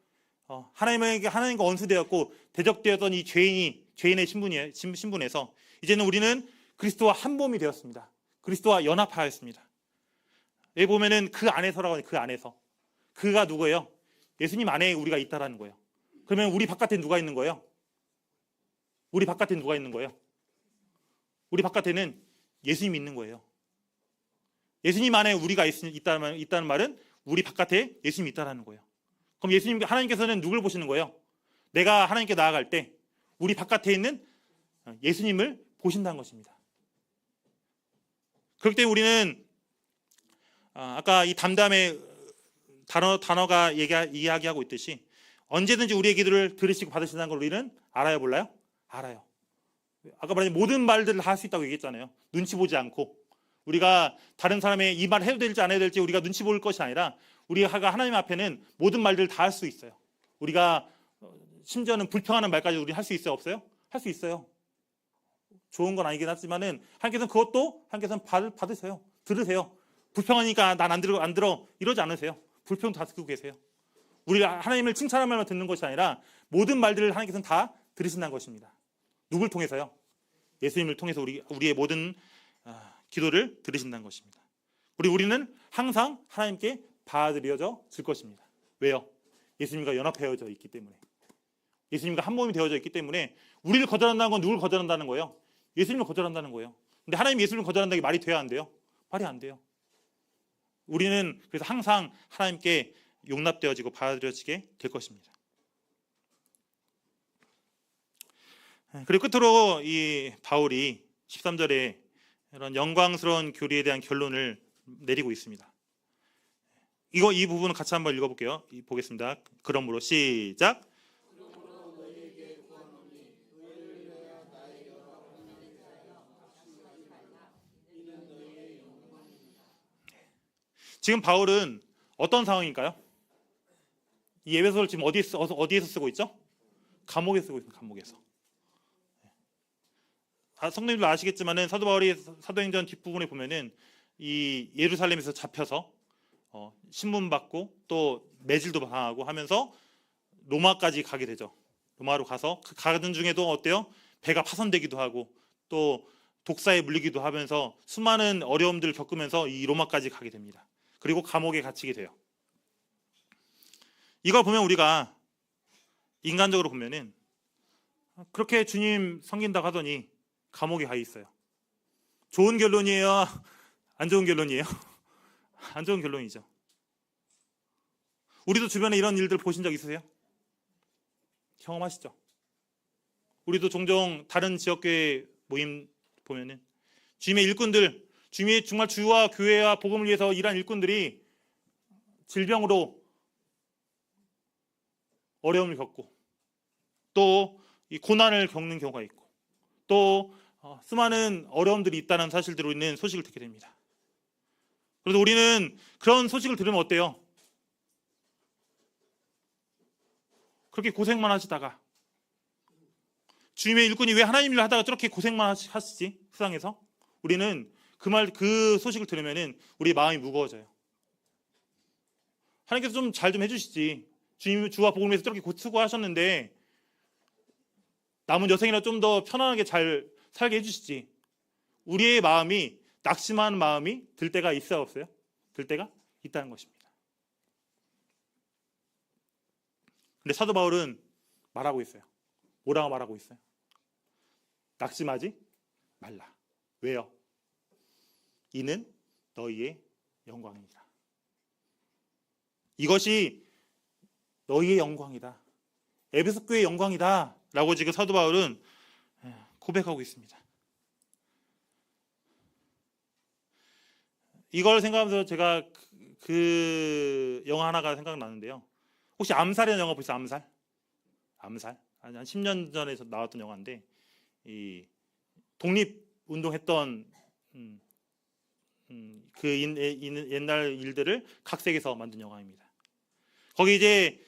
하나님과 원수되었고 대적되었던 이 죄인의 신분에서 이제는 우리는 그리스도와 한 몸이 되었습니다. 그리스도와 연합하였습니다. 여기 보면은 그 안에서라고 하는 그 안에서. 그가 누구예요? 예수님 안에 우리가 있다라는 거예요. 그러면 우리 바깥에 누가 있는 거예요? 우리 바깥에 누가 있는 거예요? 우리 바깥에는 예수님이 있는 거예요. 예수님 안에 우리가 있다는 말은 우리 바깥에 예수님이 있다는 거예요. 그럼 하나님께서는 누굴 보시는 거예요? 내가 하나님께 나아갈 때 우리 바깥에 있는 예수님을 보신다는 것입니다. 그렇기 때문에 우리는 아까 이 담담의 단어가 이야기하고 있듯이 언제든지 우리의 기도를 들으시고 받으신다는 걸 우리는 알아요, 몰라요? 알아요. 아까 말한 모든 말들을 할 수 있다고 얘기했잖아요. 눈치 보지 않고 우리가 다른 사람의 이 말 해도 될지 안 해도 될지 우리가 눈치 볼 것이 아니라 우리가 하나님 앞에는 모든 말들을 다 할 수 있어요. 우리가 심지어는 불평하는 말까지 우리 할 수 있어요, 없어요? 할 수 있어요. 좋은 건 아니긴 하지만은 하나님께서는 받으세요. 들으세요. 불평하니까 난 안 들어 이러지 않으세요. 불평 다 듣고 계세요. 우리가 하나님을 칭찬할 말만 듣는 것이 아니라 모든 말들을 하나님께서는 다 들으신다는 것입니다. 누굴 통해서요? 예수님을 통해서 우리의 모든 기도를 들으신다는 것입니다. 우리는 항상 하나님께 받아들여질 것입니다. 왜요? 예수님과 연합되어져 있기 때문에. 예수님과 한 몸이 되어져 있기 때문에 우리를 거절한다는 건 누굴 거절한다는 거예요? 예수님을 거절한다는 거예요. 근데 하나님이 예수님을 거절한다는 게 말이 돼야 안 돼요? 말이 안 돼요. 우리는 그래서 항상 하나님께 용납되어지고 받아들여지게 될 것입니다. 그리고 끝으로 이 바울이 13절에 이런 영광스러운 교리에 대한 결론을 내리고 있습니다. 이 부분을 같이 한번 읽어볼게요. 보겠습니다. 그러므로 시작. 지금 바울은 어떤 상황일까요? 이 에베소서를 지금 어디에서 쓰고 있죠? 감옥에서 쓰고 있습니다. 감옥에서. 성도님들 아시겠지만은 사도 바울이 사도행전 뒷부분에 보면은 이 예루살렘에서 잡혀서 신문 받고 또 매질도 당하고 하면서 로마까지 가게 되죠. 로마로 가서 그 가는 중에도 어때요? 배가 파손되기도 하고 또 독사에 물리기도 하면서 수많은 어려움들을 겪으면서 이 로마까지 가게 됩니다. 그리고 감옥에 갇히게 돼요. 이걸 보면 우리가 인간적으로 보면은 그렇게 주님 섬긴다고 하더니 감옥에 가 있어요. 좋은 결론이에요? 안 좋은 결론이에요? 안 좋은 결론이죠. 우리도 주변에 이런 일들 보신 적 있으세요? 경험하시죠? 우리도 종종 다른 지역교회 모임 보면은 주님의 일꾼들, 주님의 정말 주와 교회와 복음을 위해서 일한 일꾼들이 질병으로 어려움을 겪고 또 이 고난을 겪는 경우가 있고 또 수많은 어려움들이 있다는 사실들로 있는 소식을 듣게 됩니다. 그래서 우리는 그런 소식을 들으면 어때요? 그렇게 고생만 하시다가 주님의 일꾼이 왜 하나님 일을 하다가 저렇게 고생만 하시지? 세상에서 우리는 그 소식을 들으면은 우리 마음이 무거워져요. 하나님께서 좀 잘 좀 해주시지. 주님 주와 복음을 위해서 저렇게 수고하셨는데 남은 여생이나 좀 더 편안하게 잘 살게 해주시지. 우리의 마음이 낙심하는 마음이 들 때가 있어요, 없어요? 들 때가 있다는 것입니다. 근데 사도 바울은 말하고 있어요. 뭐라고 말하고 있어요? 낙심하지 말라. 왜요? 이는 너희의 영광이니라. 이것이 너희의 영광이다. 에베소 교회의 영광이다. 라고 지금 사도 바울은 고백하고 있습니다. 이걸 생각하면서 제가 그 영화 하나가 생각나는데요. 혹시 암살이라는 영화 보셨어요? 암살? 한 10년 전에 나왔던 영화인데 이 독립운동했던 그 옛날 일들을 각색해서 만든 영화입니다. 거기 이제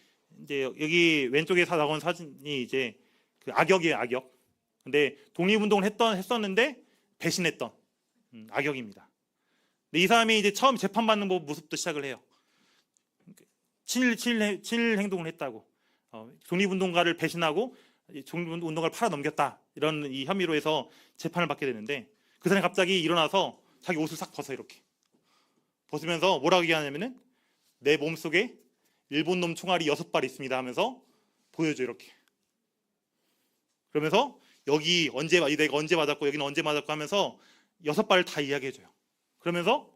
여기 왼쪽에서 나온 사진이 이제 그 악역이에요, 악역. 근데 독립운동을 했었는데 배신했던 악역입니다. 근데 이 사람이 이제 처음 재판받는 모습부터 시작을 해요. 친일 행동을 했다고. 독립운동가를 배신하고 독립운동가를 팔아넘겼다. 이런 이 혐의로 해서 재판을 받게 되는데 그 사람이 갑자기 일어나서 자기 옷을 싹 벗어 이렇게. 벗으면서 뭐라고 얘기하냐면은 내 몸속에 일본 놈 총알이 6발 있습니다 하면서 보여줘 이렇게. 그러면서 여기 내가 언제 맞았고 여기는 언제 맞았고 하면서 6발을 다 이야기해줘요. 그러면서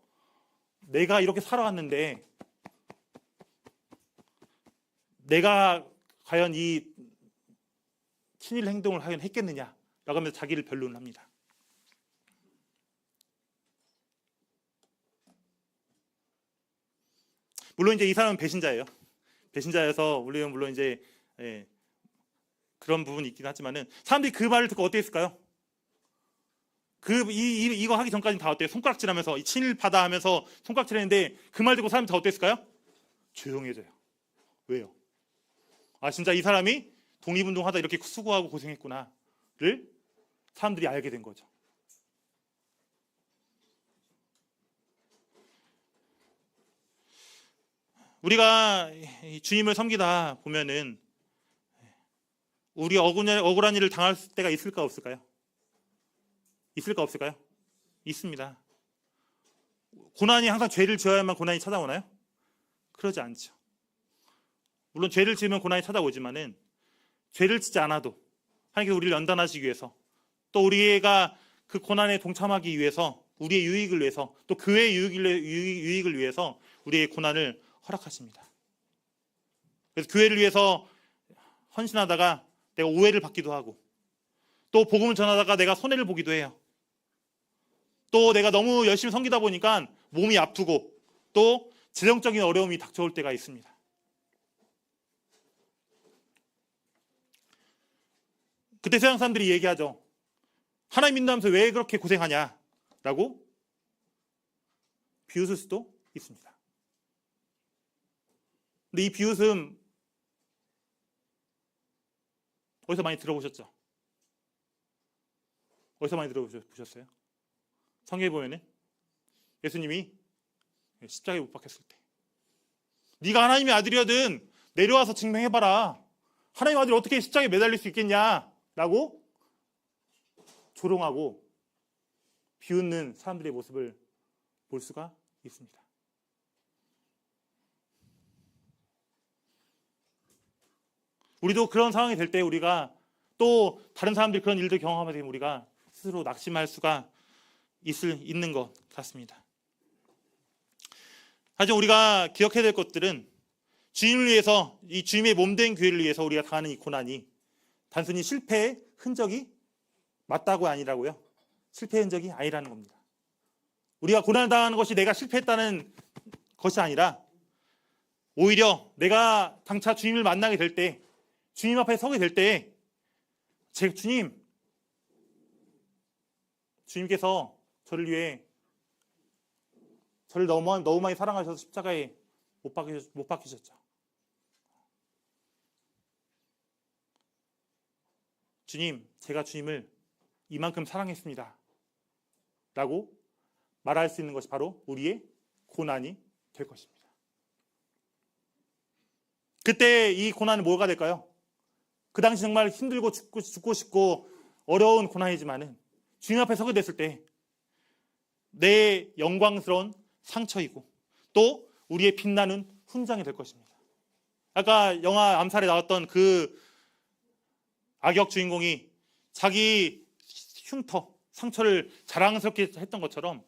내가 이렇게 살아왔는데 내가 과연 이 친일 행동을 과연 했겠느냐라고 하면서 자기를 변론을 합니다. 물론 이제 이 사람은 배신자예요. 배신자여서 물론 이제 그런 부분이 있긴 하지만은 사람들이 그 말을 듣고 어땠을까요? 이거 하기 전까지는 다 어때요? 손가락질하면서 이 친일파다 하면서 손가락질했는데 그 말 듣고 사람들이 다 어땠을까요? 조용해져요. 왜요? 아 진짜 이 사람이 독립운동하다 이렇게 수고하고 고생했구나를 사람들이 알게 된 거죠. 우리가 주님을 섬기다 보면은 우리 억울한 일을 당할 때가 있을까 없을까요? 있을까 없을까요? 있습니다. 고난이 항상 죄를 지어야만 고난이 찾아오나요? 그러지 않죠. 물론 죄를 지으면 고난이 찾아오지만은 죄를 짓지 않아도 하나님께서 우리를 연단하시기 위해서 또 우리가 그 고난에 동참하기 위해서 우리의 유익을 위해서 또 교회의 유익을 위해서 우리의 고난을 허락하십니다. 그래서 교회를 위해서 헌신하다가 내가 오해를 받기도 하고 또 복음을 전하다가 내가 손해를 보기도 해요. 또 내가 너무 열심히 섬기다 보니까 몸이 아프고 또 재정적인 어려움이 닥쳐올 때가 있습니다. 그때 세상 사람들이 얘기하죠. 하나님 믿는다면서 왜 그렇게 고생하냐라고 비웃을 수도 있습니다. 근데 이 비웃음 어디서 많이 들어보셨죠? 어디서 많이 들어보셨어요? 성경에 보면은 예수님이 십자가에 못 박혔을 때 네가 하나님의 아들이거든 내려와서 증명해봐라 하나님 아들이 어떻게 십자가에 매달릴 수 있겠냐라고 조롱하고 비웃는 사람들의 모습을 볼 수가 있습니다. 우리도 그런 상황이 될 때 우리가 또 다른 사람들이 그런 일들 경험하게 되면 우리가 스스로 낙심할 수가 있는 것 같습니다. 하지만 우리가 기억해야 될 것들은 주님을 위해서, 이 주님의 몸된 교회를 위해서 우리가 당하는 이 고난이 단순히 실패의 흔적이 맞다고 아니라고요. 실패의 흔적이 아니라는 겁니다. 우리가 고난을 당하는 것이 내가 실패했다는 것이 아니라 오히려 내가 장차 주님을 만나게 될 때, 주님 앞에 서게 될 때 주님께서 저를 위해 저를 너무 많이 사랑하셔서 십자가에 못 박히셨죠. 주님, 제가 주님을 이만큼 사랑했습니다 라고 말할 수 있는 것이 바로 우리의 고난이 될 것입니다. 그때 이 고난은 뭐가 될까요? 그 당시 정말 힘들고 죽고 싶고 어려운 고난이지만은 주님 앞에 서게 됐을 때 내 영광스러운 상처이고 또 우리의 빛나는 훈장이 될 것입니다. 아까 영화 암살에 나왔던 그 악역 주인공이 자기 흉터, 상처를 자랑스럽게 했던 것처럼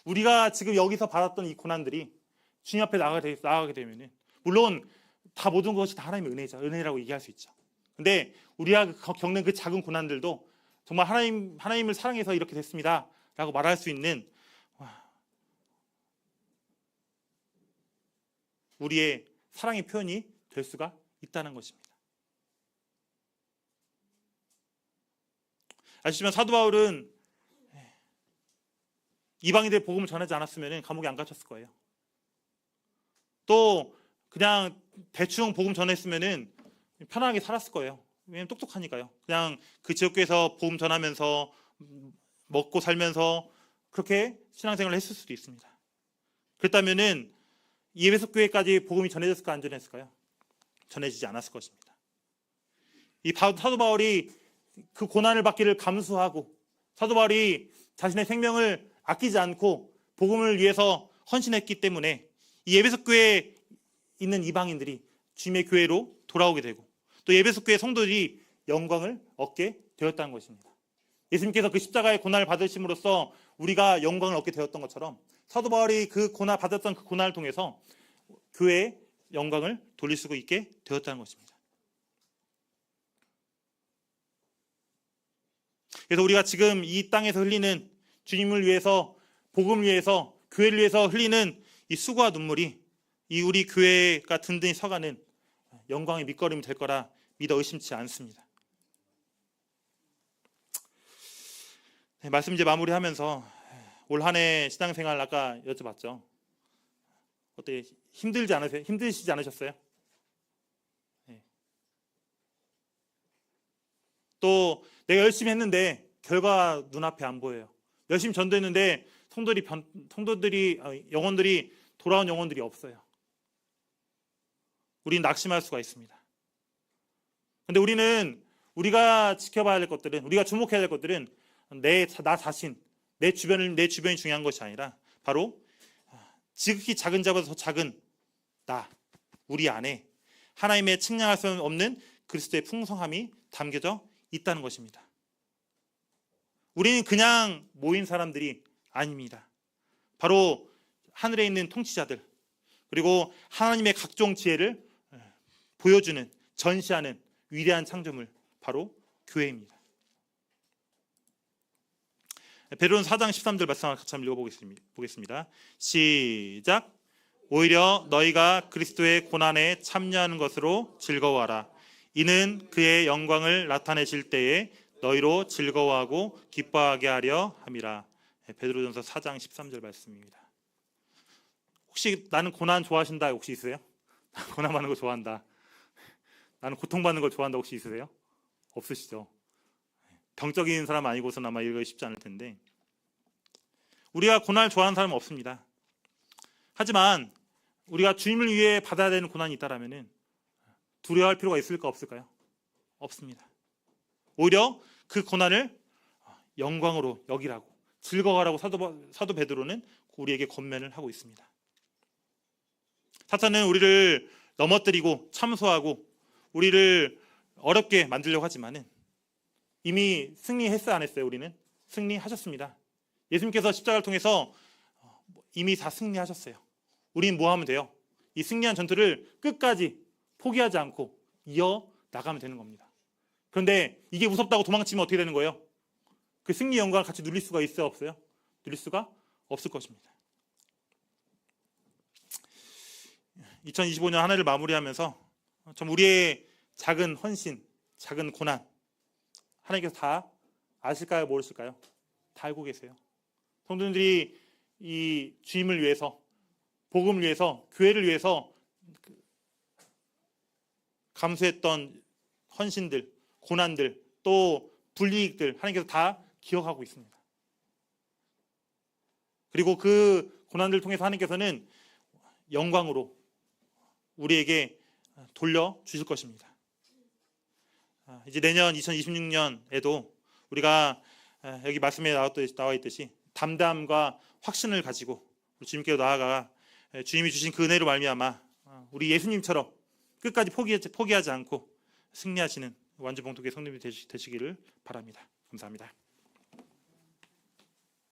우리가 지금 여기서 받았던 이 고난들이 주님 앞에 나가게 되면은 물론 다 모든 것이 다 하나님의 은혜죠. 은혜라고 얘기할 수 있죠. 근데 우리가 겪는 그 작은 고난들도 정말 하나님을 사랑해서 이렇게 됐습니다 라고 말할 수 있는 우리의 사랑의 표현이 될 수가 있다는 것입니다. 아시지만 사도 바울은 이방인들 복음을 전하지 않았으면 감옥에 안 갇혔을 거예요. 또 그냥 대충 복음 전했으면 편안하게 살았을 거예요. 왜냐면 똑똑하니까요. 그냥 그 지역교회에서 복음 전하면서 먹고 살면서 그렇게 신앙생활을 했을 수도 있습니다. 그렇다면은 이 에베소 교회까지 복음이 전해졌을까 안 전해졌을까요? 전해지지 않았을 것입니다. 이 사도 바울이 그 고난을 받기를 감수하고 사도 바울이 자신의 생명을 아끼지 않고 복음을 위해서 헌신했기 때문에 이 에베소 교회에 있는 이방인들이 주님의 교회로 돌아오게 되고 또 에베소 교회 성도들이 영광을 얻게 되었다는 것입니다. 예수님께서 그 십자가의 고난을 받으심으로써 우리가 영광을 얻게 되었던 것처럼 사도 바울이 그 고난 받았던 그 고난을 통해서 교회의 영광을 돌릴 수 있게 되었다는 것입니다. 그래서 우리가 지금 이 땅에서 흘리는 주님을 위해서 복음을 위해서 교회를 위해서 흘리는 이 수고와 눈물이 이 우리 교회가 든든히 서가는 영광의 밑거름이 될 거라 믿어 의심치 않습니다. 네, 말씀 이제 마무리하면서 올 한 해 신앙생활 아까 여쭤봤죠. 어때 힘드시지 않으셨어요? 네. 또 내가 열심히 했는데 결과 눈앞에 안 보여요. 열심히 전도했는데 영혼들이 돌아온 영혼들이 없어요. 우리는 낙심할 수가 있습니다. 근데 우리가 지켜봐야 될 것들은, 우리가 주목해야 될 것들은 나 자신, 내 주변이 중요한 것이 아니라 바로 지극히 작은 자보다 더 작은 나, 우리 안에 하나님의 측량할 수 없는 그리스도의 풍성함이 담겨져 있다는 것입니다. 우리는 그냥 모인 사람들이 아닙니다. 바로 하늘에 있는 통치자들, 그리고 하나님의 각종 지혜를 보여주는, 전시하는 위대한 창조물, 바로 교회입니다. 베드로는 4장 13절 말씀을 같이 한번 읽어보겠습니다. 시작. 오히려 너희가 그리스도의 고난에 참여하는 것으로 즐거워하라. 이는 그의 영광을 나타내실 때에 너희로 즐거워하고 기뻐하게 하려 함이라. 베드로전서 4장 13절 말씀입니다. 혹시 나는 고난 좋아하신다 혹시 있으세요? 고난 받는 거 좋아한다. 나는 고통받는 걸 좋아한다 혹시 있으세요? 없으시죠? 병적인 사람 아니고서는 아마 이거 쉽지 않을 텐데 우리가 고난을 좋아하는 사람은 없습니다. 하지만 우리가 주님을 위해 받아야 되는 고난이 있다라면은 두려워할 필요가 있을까 없을까요? 없습니다. 오히려 그 고난을 영광으로 여기라고 즐거워하라고 사도 베드로는 우리에게 권면을 하고 있습니다. 사탄은 우리를 넘어뜨리고 참소하고 우리를 어렵게 만들려고 하지만은 이미 승리했어요, 안 했어요? 우리는 승리하셨습니다. 예수님께서 십자가를 통해서 이미 다 승리하셨어요. 우리는 뭐 하면 돼요? 이 승리한 전투를 끝까지 포기하지 않고 이어 나가면 되는 겁니다. 그런데 이게 무섭다고 도망치면 어떻게 되는 거예요? 그 승리 영광을 같이 누릴 수가 있어요, 없어요? 누릴 수가 없을 것입니다. 2025년 한 해를 마무리하면서 좀 우리의 작은 헌신, 작은 고난 하나님께서 다 아실까요? 모르실까요? 다 알고 계세요. 성도님들이 이 주임을 위해서, 복음을 위해서, 교회를 위해서 감수했던 헌신들, 고난들, 또 불이익들 하나님께서 다 기억하고 있습니다. 그리고 그 고난들을 통해서 하나님께서는 영광으로 우리에게 돌려주실 것입니다. 이제 내년 2026년에도 우리가 여기 말씀에 나와 있듯이 담담과 확신을 가지고 주님께로 나아가 주님이 주신 그 은혜로 말미암아 우리 예수님처럼 끝까지 포기하지 않고 승리하시는 완전 봉독의 성도님이 되시기를 바랍니다. 감사합니다.